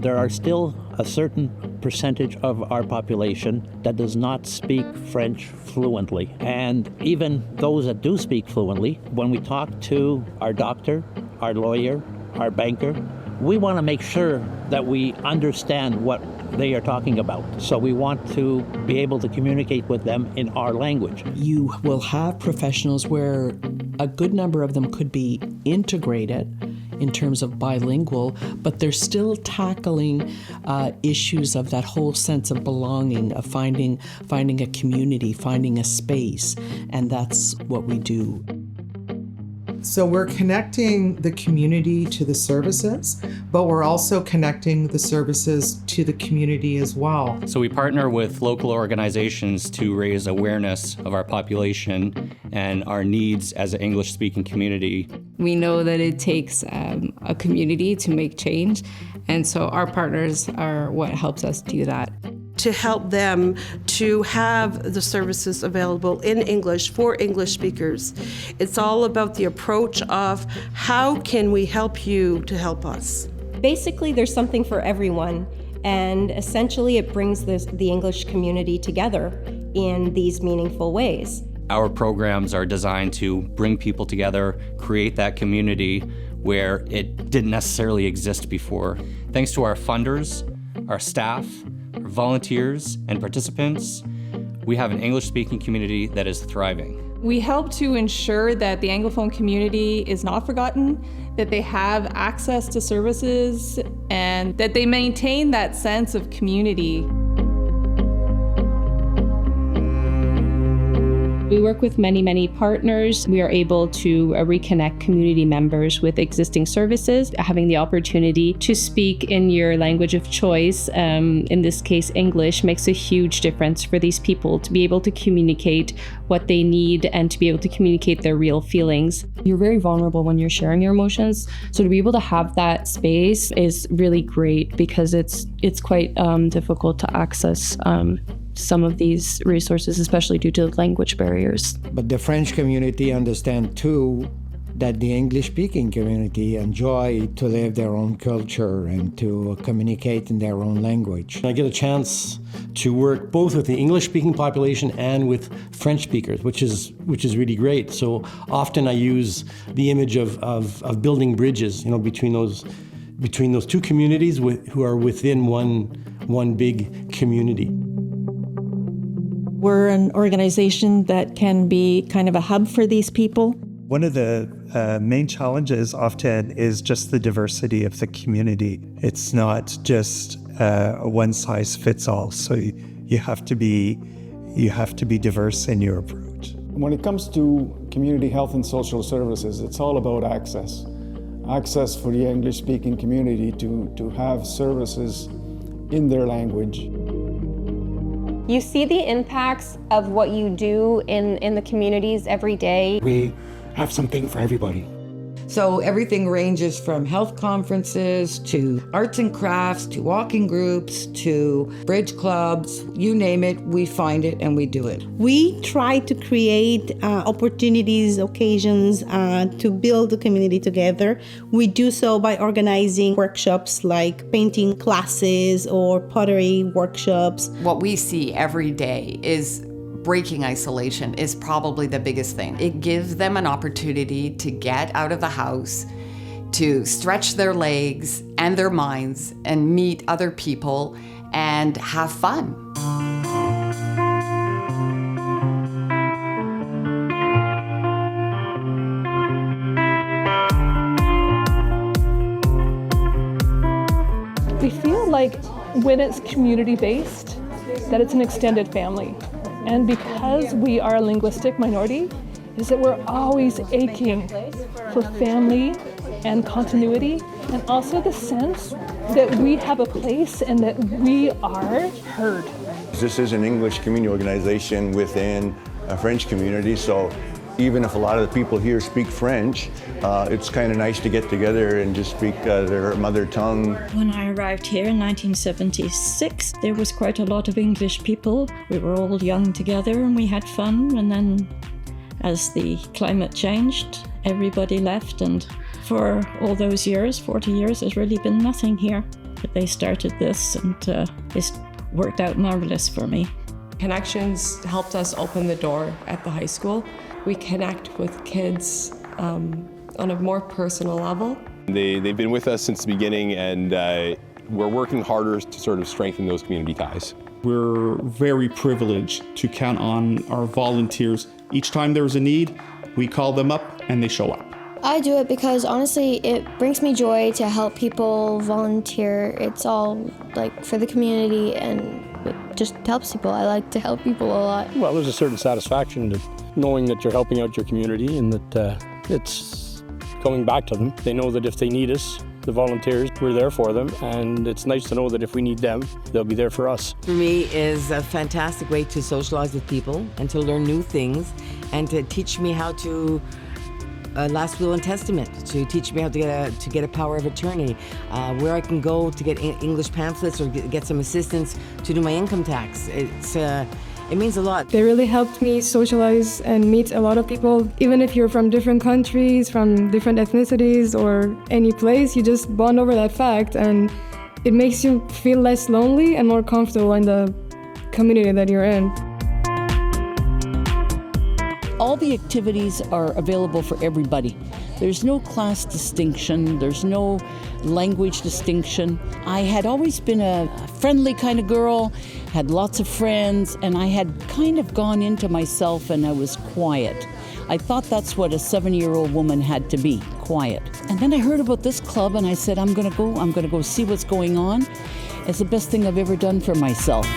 there are still a certain percentage of our population that does not speak French fluently. And even those that do speak fluently, when we talk to our doctor, our lawyer, our banker, we want to make sure that we understand what they are talking about. So we want to be able to communicate with them in our language. You will have professionals where a good number of them could be integrated in terms of bilingual, but they're still tackling issues of that whole sense of belonging, of finding a community, finding a space, and that's what we do. So we're connecting the community to the services, but we're also connecting the services to the community as well. So we partner with local organizations to raise awareness of our population and our needs as an English-speaking community. We know that it takes a community to make change, and so our partners are what helps us do that. To help them to have the services available in English for English speakers. It's all about the approach of how can we help you to help us. Basically, there's something for everyone, and essentially it brings the English community together in these meaningful ways. Our programs are designed to bring people together, create that community where it didn't necessarily exist before. Thanks to our funders, our staff, our volunteers, and participants, we have an English-speaking community that is thriving. We help to ensure that the Anglophone community is not forgotten, that they have access to services, and that they maintain that sense of community. We work with many partners. We are able to reconnect community members with existing services. Having the opportunity to speak in your language of choice, in this case English, makes a huge difference for these people to be able to communicate what they need and to be able to communicate their real feelings. You're very vulnerable when you're sharing your emotions, so to be able to have that space is really great because it's quite difficult to access some of these resources, especially due to language barriers. But the French community understand too that the English-speaking community enjoy to live their own culture and to communicate in their own language. I get a chance to work both with the English-speaking population and with French speakers, which is really great. So often I use the image of building bridges, between those two communities who are within one big community. We're an organization that can be kind of a hub for these people. One of the main challenges often is just the diversity of the community. It's not just a one-size-fits-all, so you have to be diverse in your approach. When it comes to community health and social services, it's all about access. Access for the English-speaking community to have services in their language. You see the impacts of what you do in the communities every day. We have something for everybody. So everything ranges from health conferences to arts and crafts to walking groups to bridge clubs. You name it, we find it and we do it. We try to create opportunities, occasions to build the community together. We do so by organizing workshops like painting classes or pottery workshops. What we see every day is breaking isolation is probably the biggest thing. It gives them an opportunity to get out of the house, to stretch their legs and their minds and meet other people and have fun. We feel like when it's community-based, that it's an extended family. And because we are a linguistic minority, is that we're always aching for family and continuity, and also the sense that we have a place and that we are heard. This is an English community organization within a French community, so even if a lot of the people here speak French, it's kind of nice to get together and just speak their mother tongue. When I arrived here in 1976, there was quite a lot of English people. We were all young together and we had fun, and then as the climate changed, everybody left, and for all those years, 40 years, there's really been nothing here. they started this, and it's worked out marvelous for me. Connections helped us open the door at the high school. We connect with kids on a more personal level. They've been with us since the beginning, and we're working harder to sort of strengthen those community ties. We're very privileged to count on our volunteers. Each time there's a need, we call them up and they show up. I do it because honestly it brings me joy to help people volunteer. It's all like for the community and it just helps people. I like to help people a lot. Well, there's a certain satisfaction to knowing that you're helping out your community and that it's coming back to them. They know that if they need us, the volunteers, we're there for them, and it's nice to know that if we need them, they'll be there for us. For me, is a fantastic way to socialize with people and to learn new things and to teach me how to last will and testament, to teach me how to get a power of attorney, where I can go to get English pamphlets or get some assistance to do my income tax. It means a lot. They really helped me socialize and meet a lot of people. Even if you're from different countries, from different ethnicities or any place, you just bond over that fact and it makes you feel less lonely and more comfortable in the community that you're in. All the activities are available for everybody. There's no class distinction, there's no language distinction. I had always been a friendly kind of girl, had lots of friends, and I had kind of gone into myself and I was quiet. I thought that's what a 7-year-old woman had to be, quiet. And then I heard about this club and I said, I'm gonna go see what's going on. It's the best thing I've ever done for myself.